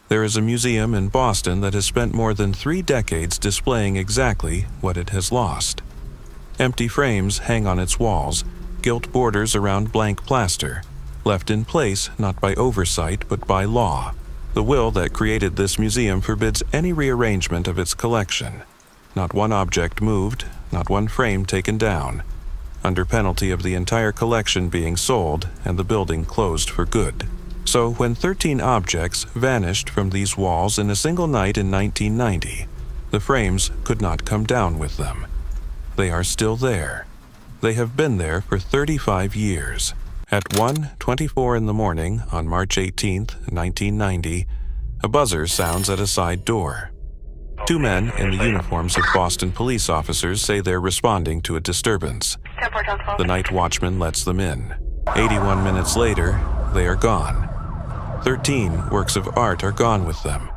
There is a museum in Boston that has spent more than 3 decades displaying exactly what it has lost. Empty frames hang on its walls, gilt borders around blank plaster, left in place not by oversight but by law. The will that created this museum forbids any rearrangement of its collection. Not one object moved, not one frame taken down, under penalty of the entire collection being sold and the building closed for good. So when 13 objects vanished from these walls in a single night in 1990, the frames could not come down with them. They are still there. They have been there for 35 years. At 1:24 in the morning on March 18, 1990, a buzzer sounds at a side door. 2 men in the uniforms of Boston police officers say they're responding to a disturbance. The night watchman lets them in. 81 minutes later, they are gone. 13 works of art are gone with them,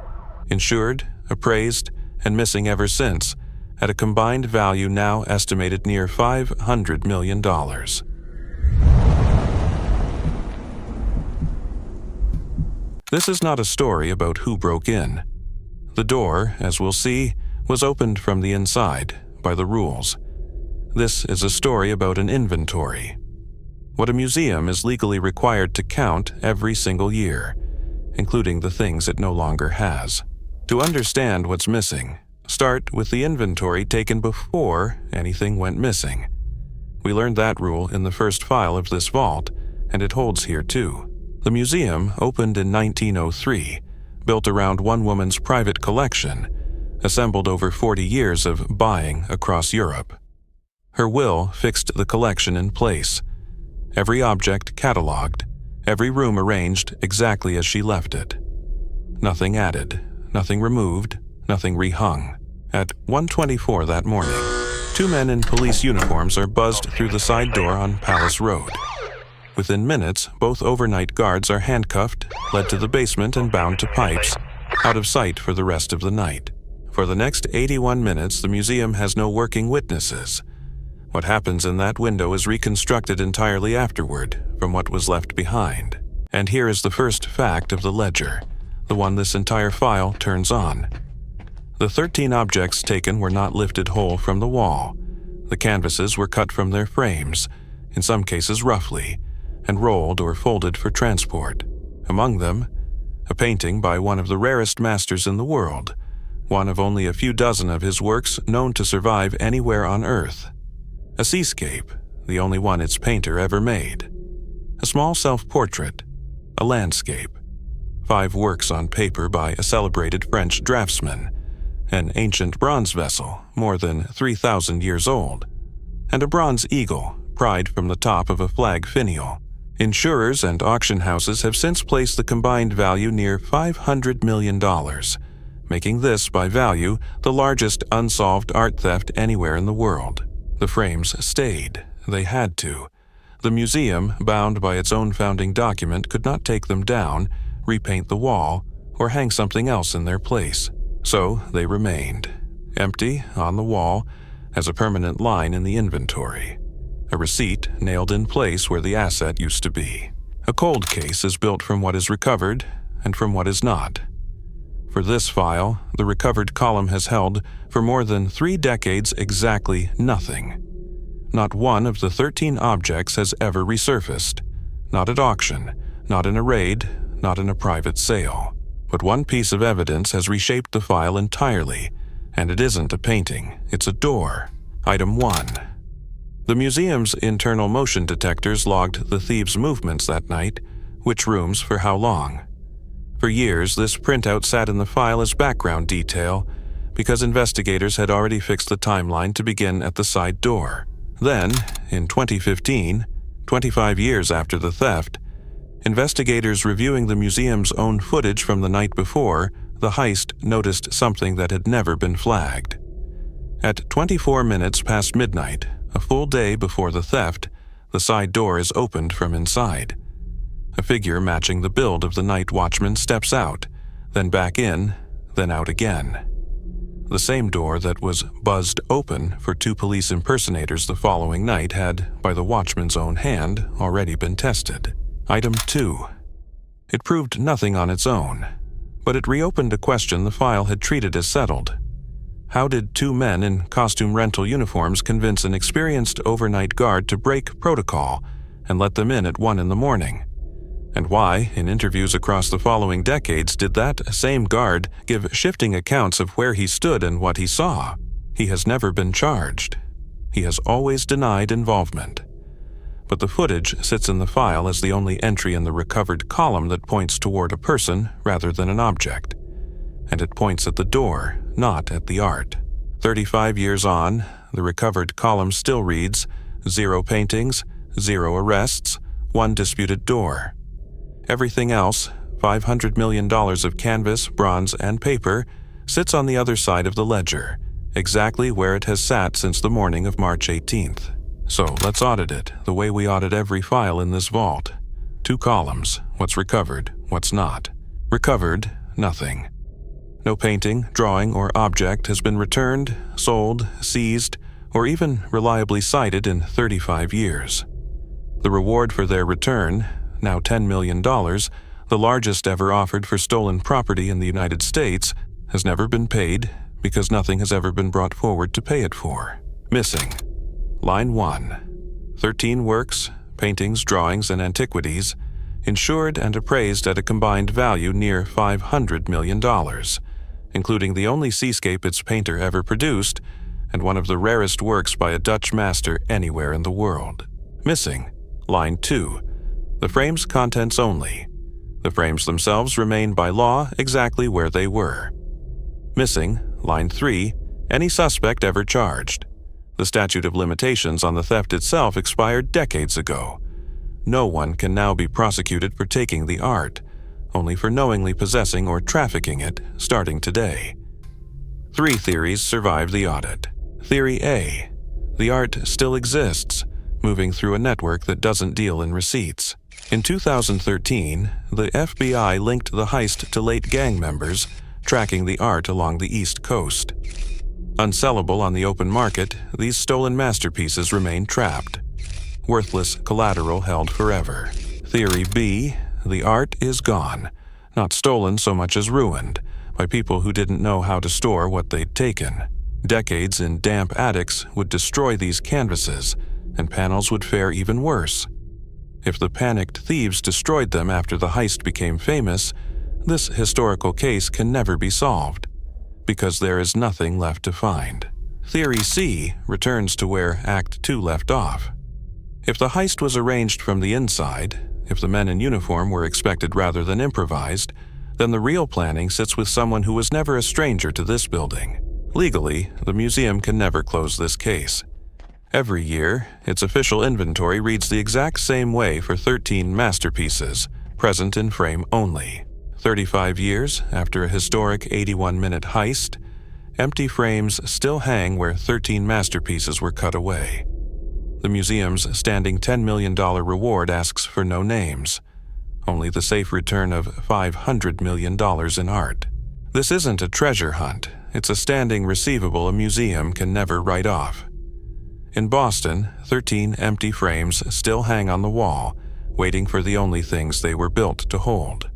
insured, appraised, and missing ever since, at a combined value now estimated near $500 million. This is not a story about who broke in. The door, as we'll see, was opened from the inside, by the rules. This is a story about an inventory. What a museum is legally required to count every single year, including the things it no longer has. To understand what's missing, start with the inventory taken before anything went missing. We learned that rule in the first file of this vault, and it holds here too. The museum opened in 1903, built around one woman's private collection, assembled over 40 years of buying across Europe. Her will fixed the collection in place, every object catalogued, every room arranged exactly as she left it. Nothing added, nothing removed, nothing rehung. At 1:24 that morning, 2 men in police uniforms are buzzed through the side door on Palace Road. Within minutes, both overnight guards are handcuffed, led to the basement and bound to pipes, out of sight for the rest of the night. For the next 81 minutes, the museum has no working witnesses. What happens in that window is reconstructed entirely afterward from what was left behind. And here is the first fact of the ledger, the one this entire file turns on. The 13 objects taken were not lifted whole from the wall. The canvases were cut from their frames, in some cases roughly, and rolled or folded for transport. Among them, a painting by one of the rarest masters in the world, one of only a few dozen of his works known to survive anywhere on Earth. A seascape, the only one its painter ever made. A small self-portrait, a landscape. 5 works on paper by a celebrated French draftsman, an ancient bronze vessel more than 3,000 years old, and a bronze eagle pried from the top of a flag finial. Insurers and auction houses have since placed the combined value near $500 million, making this, by value, the largest unsolved art theft anywhere in the world. The frames stayed. They had to. The museum, bound by its own founding document, could not take them down, repaint the wall, or hang something else in their place. So they remained, empty on the wall, as a permanent line in the inventory. A receipt nailed in place where the asset used to be. A cold case is built from what is recovered and from what is not. For this file, the recovered column has held, for more than 3 decades, exactly nothing. Not one of the 13 objects has ever resurfaced. Not at auction, not in a raid, not in a private sale. But one piece of evidence has reshaped the file entirely, and it isn't a painting, it's a door. Item 1. The museum's internal motion detectors logged the thieves' movements that night, which rooms for how long. For years, this printout sat in the file as background detail because investigators had already fixed the timeline to begin at the side door. Then, in 2015, 25 years after the theft, investigators reviewing the museum's own footage from the night before, the heist noticed something that had never been flagged. At 24 minutes past midnight, a full day before the theft, the side door is opened from inside. A figure matching the build of the night watchman steps out, then back in, then out again. The same door that was buzzed open for 2 police impersonators the following night had, by the watchman's own hand, already been tested. Item 2. It proved nothing on its own. But it reopened a question the file had treated as settled. How did two men in costume rental uniforms convince an experienced overnight guard to break protocol and let them in at 1 in the morning? And why, in interviews across the following decades, did that same guard give shifting accounts of where he stood and what he saw? He has never been charged. He has always denied involvement. But the footage sits in the file as the only entry in the recovered column that points toward a person rather than an object. And it points at the door, not at the art. 35 years on, the recovered column still reads, 0 paintings, 0 arrests, 1 disputed door. Everything else, $500 million of canvas, bronze, and paper, sits on the other side of the ledger, exactly where it has sat since the morning of March 18th. So let's audit it, the way we audit every file in this vault. 2 columns, what's recovered, what's not. Recovered, nothing. No painting, drawing, or object has been returned, sold, seized, or even reliably cited in 35 years. The reward for their return, now $10 million, the largest ever offered for stolen property in the United States, has never been paid because nothing has ever been brought forward to pay it for. Missing. Line 1. 13 works, paintings, drawings, and antiquities, insured and appraised at a combined value near $500 million, including the only seascape its painter ever produced and one of the rarest works by a Dutch master anywhere in the world. Missing. Line 2. The frame's contents only. The frames themselves remain by law exactly where they were. Missing. Line 3. Any suspect ever charged. The statute of limitations on the theft itself expired decades ago. No one can now be prosecuted for taking the art, only for knowingly possessing or trafficking it, starting today. 3 theories survive the audit. Theory A. The art still exists, moving through a network that doesn't deal in receipts. In 2013, the FBI linked the heist to late gang members, tracking the art along the East Coast. Unsellable on the open market, these stolen masterpieces remain trapped. Worthless collateral held forever. Theory B. The art is gone, not stolen so much as ruined, by people who didn't know how to store what they'd taken. Decades in damp attics would destroy these canvases, and panels would fare even worse. If the panicked thieves destroyed them after the heist became famous, this historical case can never be solved, because there is nothing left to find. Theory C returns to where Act 2 left off. If the heist was arranged from the inside, if the men in uniform were expected rather than improvised, then the real planning sits with someone who was never a stranger to this building. Legally, the museum can never close this case. Every year, its official inventory reads the exact same way for 13 masterpieces, present in frame only. 35 years after a historic 81-minute heist, empty frames still hang where 13 masterpieces were cut away. The museum's standing $10 million reward asks for no names, only the safe return of $500 million in art. This isn't a treasure hunt, it's a standing receivable a museum can never write off. In Boston, 13 empty frames still hang on the wall, waiting for the only things they were built to hold.